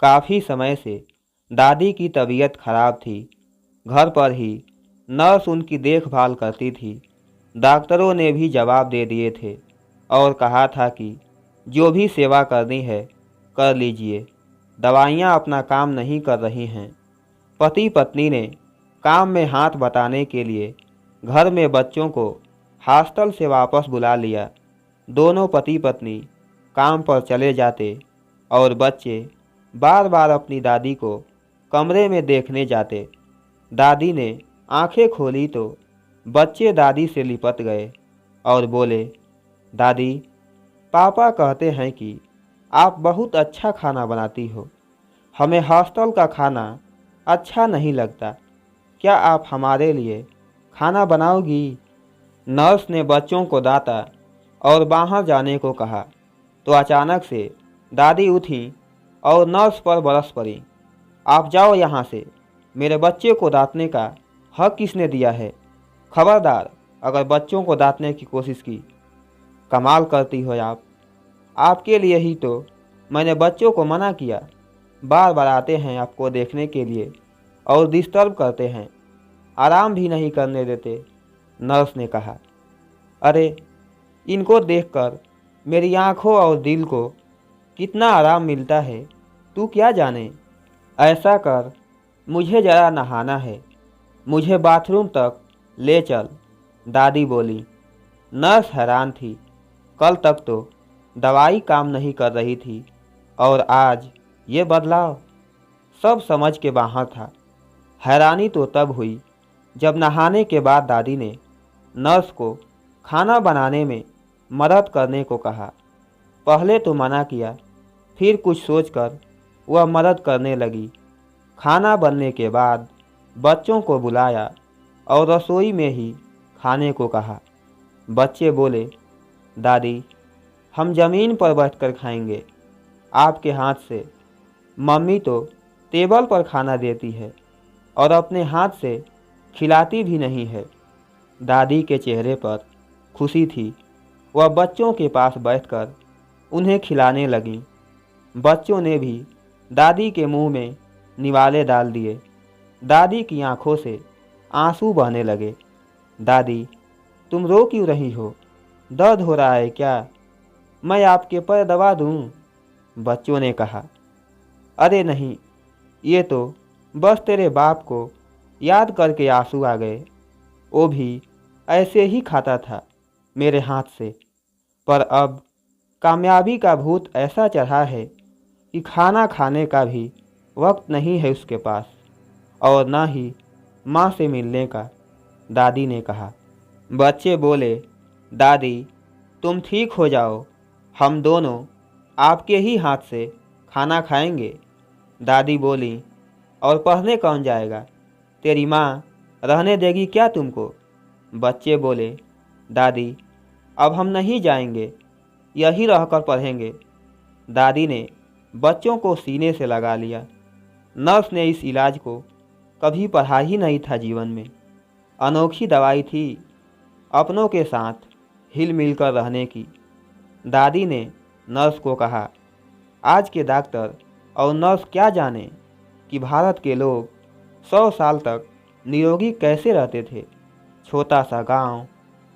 काफ़ी समय से दादी की तबीयत खराब थी। घर पर ही नर्स उनकी देखभाल करती थी। डॉक्टरों ने भी जवाब दे दिए थे और कहा था कि जो भी सेवा करनी है कर लीजिए, दवाइयाँ अपना काम नहीं कर रही हैं। पति पत्नी ने काम में हाथ बटाने के लिए घर में बच्चों को हॉस्टल से वापस बुला लिया। दोनों पति पत्नी काम पर चले जाते और बच्चे बार बार अपनी दादी को कमरे में देखने जाते। दादी ने आंखें खोली तो बच्चे दादी से लिपट गए और बोले, दादी, पापा कहते हैं कि आप बहुत अच्छा खाना बनाती हो। हमें हॉस्टल का खाना अच्छा नहीं लगता। क्या आप हमारे लिए खाना बनाओगी? नर्स ने बच्चों को डांटा और बाहर जाने को कहा तो अचानक से दादी उठी और नर्स पर बरस पड़ी। आप जाओ यहाँ से, मेरे बच्चे को डांटने का हक किसने दिया है? खबरदार अगर बच्चों को डांटने की कोशिश की। कमाल करती हो आप। आपके लिए ही तो मैंने बच्चों को मना किया। बार बार आते हैं आपको देखने के लिए और डिस्टर्ब करते हैं, आराम भी नहीं करने देते। नर्स ने कहा, अरे इनको देखकर मेरी आंखों और दिल को कितना आराम मिलता है, तू क्या जाने। ऐसा कर, मुझे ज़रा नहाना है, मुझे बाथरूम तक ले चल, दादी बोली। नर्स हैरान थी। कल तक तो दवाई काम नहीं कर रही थी और आज ये बदलाव सब समझ के बाहर था। हैरानी तो तब हुई जब नहाने के बाद दादी ने नर्स को खाना बनाने में मदद करने को कहा। पहले तो मना किया, फिर कुछ सोचकर वह मदद करने लगी। खाना बनने के बाद बच्चों को बुलाया और रसोई में ही खाने को कहा। बच्चे बोले, दादी, हम ज़मीन पर बैठकर खाएंगे आपके हाथ से। मम्मी तो टेबल पर खाना देती है और अपने हाथ से खिलाती भी नहीं है। दादी के चेहरे पर खुशी थी। वह बच्चों के पास बैठकर उन्हें खिलाने लगीं। बच्चों ने भी दादी के मुंह में निवाले डाल दिए। दादी की आंखों से आंसू बहने लगे। दादी, तुम रो क्यों रही हो? दर्द हो रहा है क्या? मैं आपके पैर दबा दूं? बच्चों ने कहा, अरे नहीं, ये तो बस तेरे बाप को याद करके आंसू आ गए। वो भी ऐसे ही खाता था मेरे हाथ से, पर अब कामयाबी का भूत ऐसा चढ़ा है कि खाना खाने का भी वक्त नहीं है उसके पास और ना ही माँ से मिलने का, दादी ने कहा। बच्चे बोले, दादी, तुम ठीक हो जाओ, हम दोनों आपके ही हाथ से खाना खाएंगे। दादी बोली, और पढ़ने कौन जाएगा? तेरी माँ रहने देगी क्या तुमको? बच्चे बोले, दादी, अब हम नहीं जाएंगे, यहीं रहकर पढ़ेंगे। दादी ने बच्चों को सीने से लगा लिया। नर्स ने इस इलाज को कभी पढ़ा ही नहीं था जीवन में। अनोखी दवाई थी अपनों के साथ हिल मिल कर रहने की। दादी ने नर्स को कहा, आज के डॉक्टर और नर्स क्या जाने कि भारत के लोग 100 साल तक निरोगी कैसे रहते थे। छोटा सा गांव,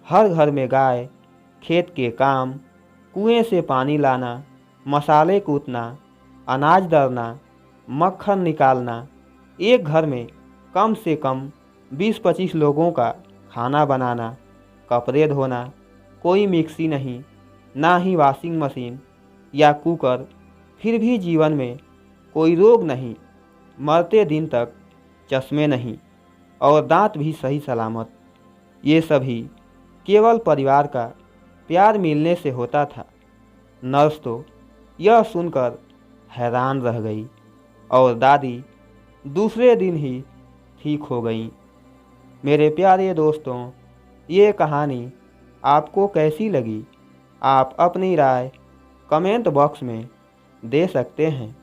हर घर में गाय, खेत के काम, कुएं से पानी लाना, मसाले कूटना, अनाज दरना, मक्खन निकालना, एक घर में कम से कम 20-25 लोगों का खाना बनाना, कपड़े धोना, कोई मिक्सी नहीं, ना ही वॉशिंग मशीन या कुकर, फिर भी जीवन में कोई रोग नहीं, मरते दिन तक चश्मे नहीं और दांत भी सही सलामत। ये सभी केवल परिवार का प्यार मिलने से होता था। नर्स तो यह सुनकर हैरान रह गई और दादी दूसरे दिन ही ठीक हो गई। मेरे प्यारे दोस्तों, ये कहानी आपको कैसी लगी? आप अपनी राय कमेंट बॉक्स में दे सकते हैं।